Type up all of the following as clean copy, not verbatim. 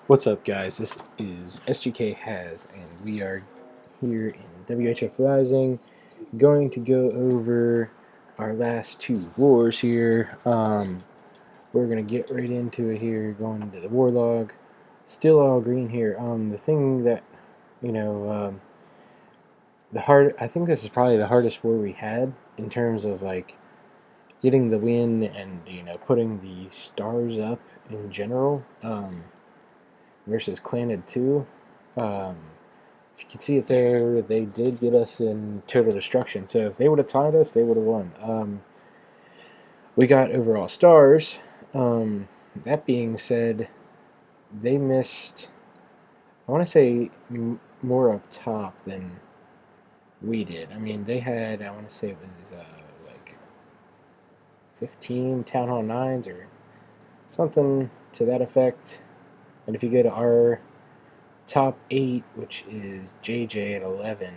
What's up, guys? This is SGK Has, and we are here in WHF Rising, going to go over our last two wars here. We're gonna get right into it here, going into the war log. Still all green here. The thing that you know, I think this is probably the hardest war we had in terms of like getting the win and putting the stars up in general. Versus Clannad II. Um, if you can see it there, they did get us in total destruction. So if they would have tied us, they would have won. We got overall stars. That being said, they missed, I want to say, more up top than we did. I mean, they had, I want to say it was like 15 Town Hall 9s or something to that effect. And if you go to our top 8, which is JJ at 11,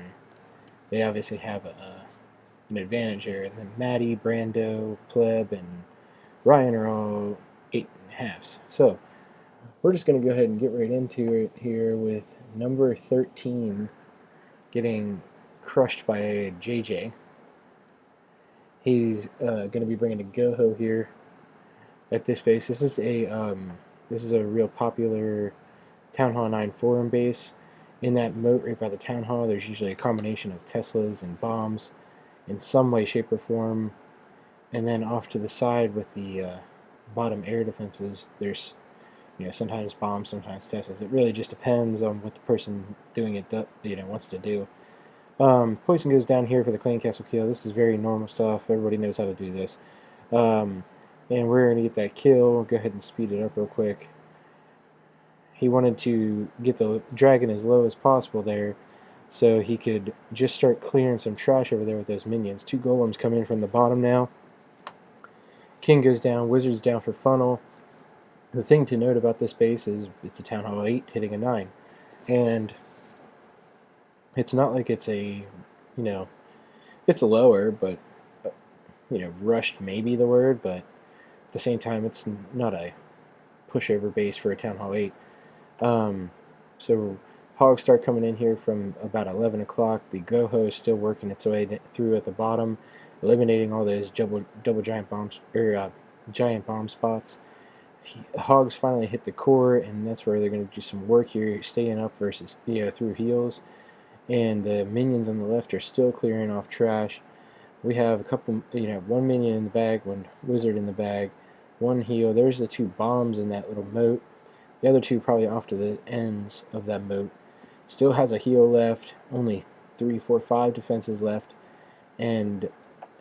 they obviously have an advantage here. And then Maddie, Brando, Pleb, and Ryan are all 8.5s. So we're just going to go ahead and get right into it here with number 13 getting crushed by JJ. He's going to be bringing a Goho here at this base. This is a real popular Town Hall 9 forum base. In that moat right by the Town Hall, there's usually a combination of Teslas and bombs in some way, shape, or form. And then off to the side with the bottom air defenses, there's sometimes bombs, sometimes Teslas. It really just depends on what the person doing it wants to do. Poison goes down here for the clan castle kill. This is very normal stuff. Everybody knows how to do this. And we're going to get that kill. Go ahead and speed it up real quick. He wanted to get the dragon as low as possible there, so he could just start clearing some trash over there with those minions. Two golems come in from the bottom now. King goes down, Wizard's down for funnel. The thing to note about this base is it's a Town Hall 8 hitting a 9. And it's not like it's it's lower, but, rushed may be the word, but at the same time, it's not a pushover base for a Town Hall 8. So hogs start coming in here from about 11 o'clock. The Goho is still working its way through at the bottom, eliminating all those double giant bombs or giant bomb spots. Hogs finally hit the core, and that's where they're going to do some work here, staying up versus through heals. And the minions on the left are still clearing off trash. We have a couple, one minion in the bag, one wizard in the bag, one heal. There's the two bombs in that little moat. The other two probably off to the ends of that moat. Still has a heal left, only 3, 4, 5 defenses left, and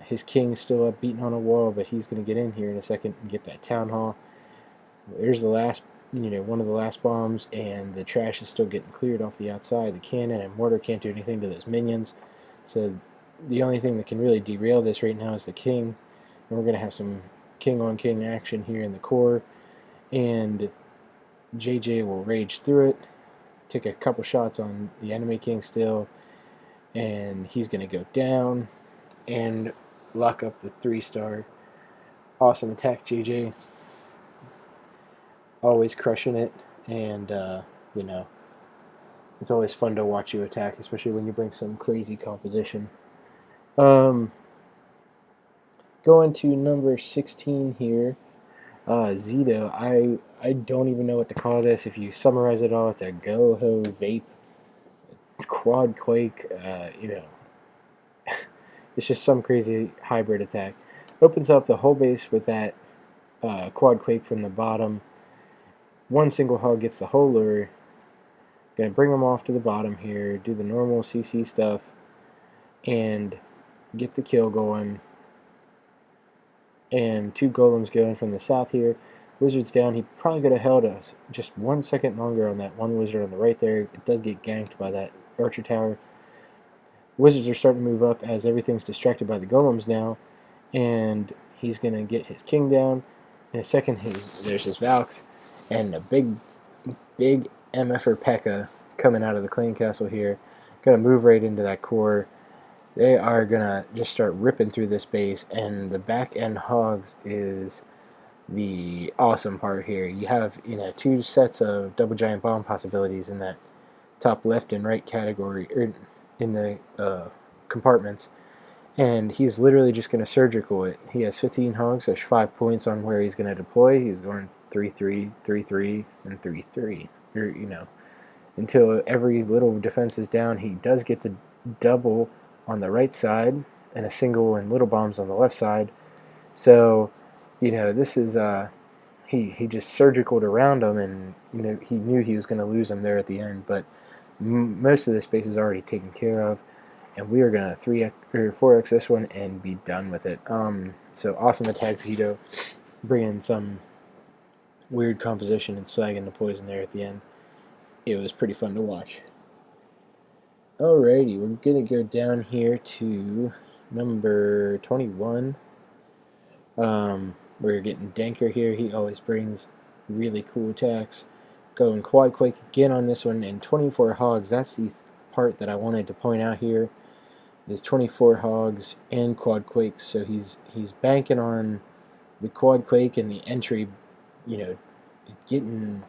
his king's still up beating on a wall, but he's going to get in here in a second and get that town hall. There's the last, one of the last bombs, and the trash is still getting cleared off the outside. The cannon and mortar can't do anything to those minions, so the only thing that can really derail this right now is the king, and we're going to have some king on king action here in the core, and JJ will rage through it, take a couple shots on the enemy king still, and he's going to go down and lock up the 3-star. Awesome attack, JJ. Always crushing it, and it's always fun to watch you attack, especially when you bring some crazy composition. Going to number 16 here. Zito, I don't even know what to call this. If you summarize it all, it's a Goho Vape Quad Quake. It's just some crazy hybrid attack. Opens up the whole base with that Quad Quake from the bottom. One single hog gets the whole lure. Gonna bring them off to the bottom here, do the normal CC stuff, and get the kill going. And two golems going from the south here. Wizard's down. He probably could have held us just 1 second longer on that one wizard on the right there. It does get ganked by that archer tower. Wizards are starting to move up as everything's distracted by the golems now, and he's going to get his king down. In a second, there's his Valks, and a big MFR P.E.K.K.A. coming out of the clan castle here. Going to move right into that core. They are going to just start ripping through this base, and the back end hogs is the awesome part here. You have, two sets of double giant bomb possibilities in that top left and right category, or in the compartments, and he's literally just going to surgical it. He has 15 hogs. There's 5 points on where he's going to deploy. He's going 3-3, 3-3, and 3-3. Or, until every little defense is down. He does get the double on the right side and a single and little bombs on the left side. So, this is he just surgicaled around him, and he knew he was going to lose him there at the end. But most of the space is already taken care of, and we are gonna 3x or 4x this one and be done with it. So awesome attack Zito, bringing some weird composition and slagging the poison there at the end. It was pretty fun to watch. Alrighty, we're gonna go down here to number 21. We're getting Danker here. He always brings really cool attacks. Going Quad Quake again on this one, and 24 hogs. That's the part that I wanted to point out here. Is 24 hogs and Quad Quakes, so he's banking on the Quad Quake and the entry, getting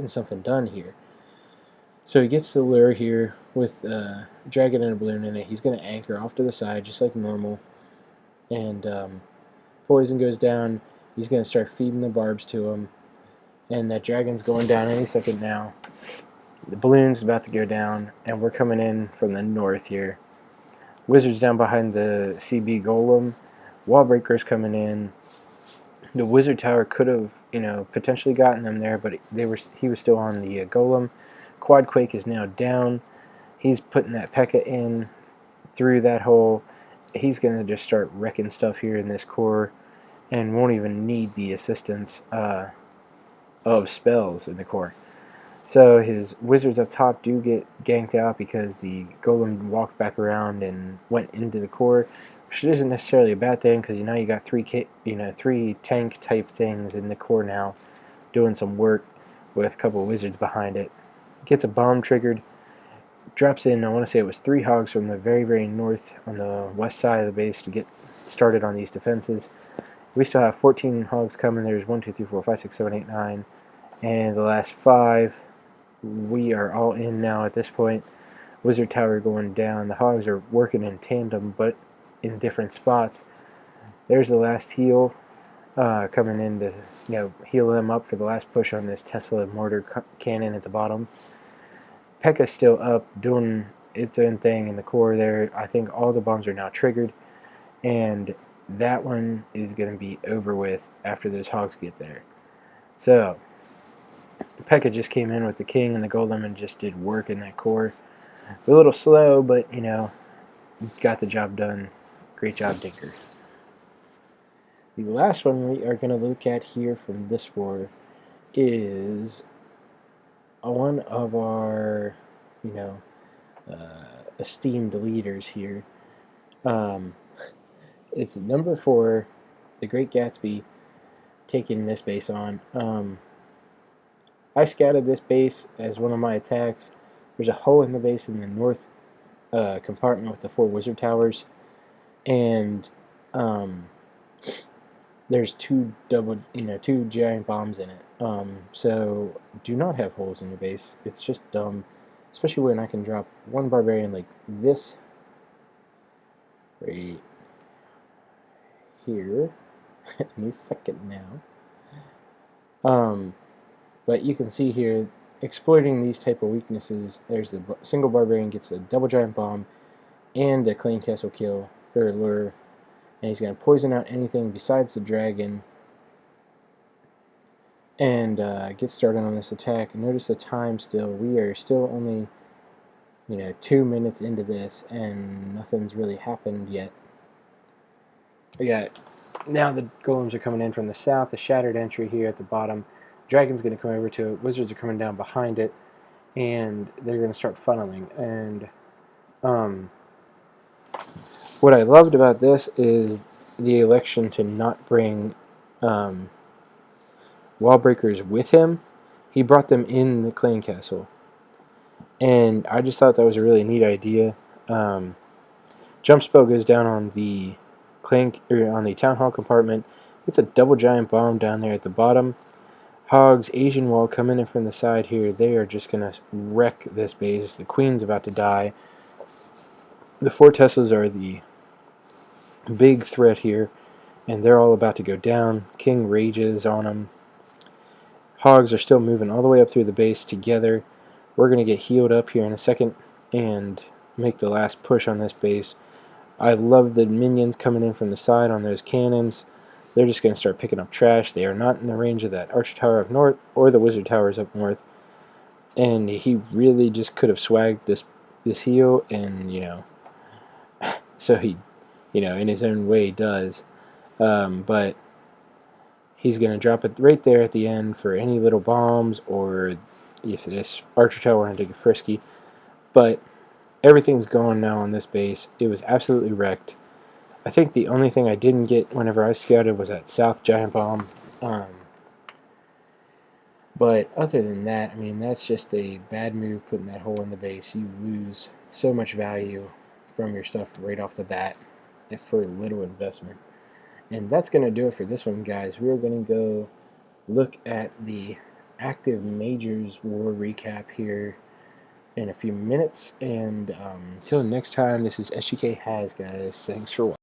something done here. So he gets the lure here with dragon and a balloon in it. He's going to anchor off to the side just like normal, and poison goes down. He's going to start feeding the barbs to him, and that dragon's going down any second now. The balloon's about to go down, and we're coming in from the north here. Wizards down behind the CB Golem. Wall Breakers coming in. The Wizard Tower could have, potentially gotten them there, but he was still on the Golem. Quad Quake is now down. He's putting that P.E.K.K.A. in through that hole. He's going to just start wrecking stuff here in this core, and won't even need the assistance of spells in the core. So his wizards up top do get ganked out because the golem walked back around and went into the core, which isn't necessarily a bad thing because now you got three tank type things in the core now, doing some work with a couple of wizards behind it. Gets a bomb triggered, drops in. I want to say it was 3 hogs from the very, very north on the west side of the base to get started on these defenses. We still have 14 hogs coming. There's 1, 2, 3, 4, 5, 6, 7, 8, 9, and the last 5. We are all in now at this point. Wizard Tower going down. The hogs are working in tandem, but in different spots. There's the last heal coming in to heal them up for the last push on this Tesla mortar cannon at the bottom. P.E.K.K.A.'s still up, doing its own thing in the core there. I think all the bombs are now triggered, and that one is going to be over with after those hogs get there. So P.E.K.K.A. just came in with the king and the golem and just did work in that core. A little slow, but got the job done. Great job, Dinker. The last one we are going to look at here from this war is one of our, esteemed leaders here. It's number 4, the Great Gatsby, taking this base on. I scouted this base as one of my attacks. There's a hole in the base in the north compartment with the 4 wizard towers, and there's 2 giant bombs in it. So do not have holes in your base. It's just dumb, especially when I can drop 1 barbarian like this right here any second now. But you can see here, exploiting these type of weaknesses, there's the single barbarian gets a double giant bomb and a clean castle kill, or lure, and he's going to poison out anything besides the dragon, and get started on this attack. Notice the time still. We are still only 2 minutes into this, and nothing's really happened yet. We got, now the golems are coming in from the south, the shattered entry here at the bottom. Dragon's going to come over to it, wizards are coming down behind it, and they're going to start funneling. And what I loved about this is the election to not bring wall breakers with him. He brought them in the clan castle, and I just thought that was a really neat idea. Jump spell goes down on the on the town hall compartment. It's a double giant bomb down there at the bottom. Hogs, Asian wall coming in from the side here. They are just going to wreck this base. The queen's about to die. The 4 Teslas are the big threat here, and they're all about to go down. King rages on them. Hogs are still moving all the way up through the base together. We're going to get healed up here in a second and make the last push on this base. I love the minions coming in from the side on those cannons. They're just going to start picking up trash. They are not in the range of that Archer Tower up north or the Wizard Towers up north. And he really just could have swagged this heal, and, so he, in his own way does. But he's going to drop it right there at the end for any little bombs, or if this Archer Tower wanted to get frisky. But everything's gone now on this base. It was absolutely wrecked. I think the only thing I didn't get whenever I scouted was that South Giant Bomb. But other than that, I mean, that's just a bad move putting that hole in the base. You lose so much value from your stuff right off the bat for little investment. And that's going to do it for this one, guys. We're going to go look at the active majors war recap here in a few minutes. And until next time, this is SGK Has, guys. Thanks for watching.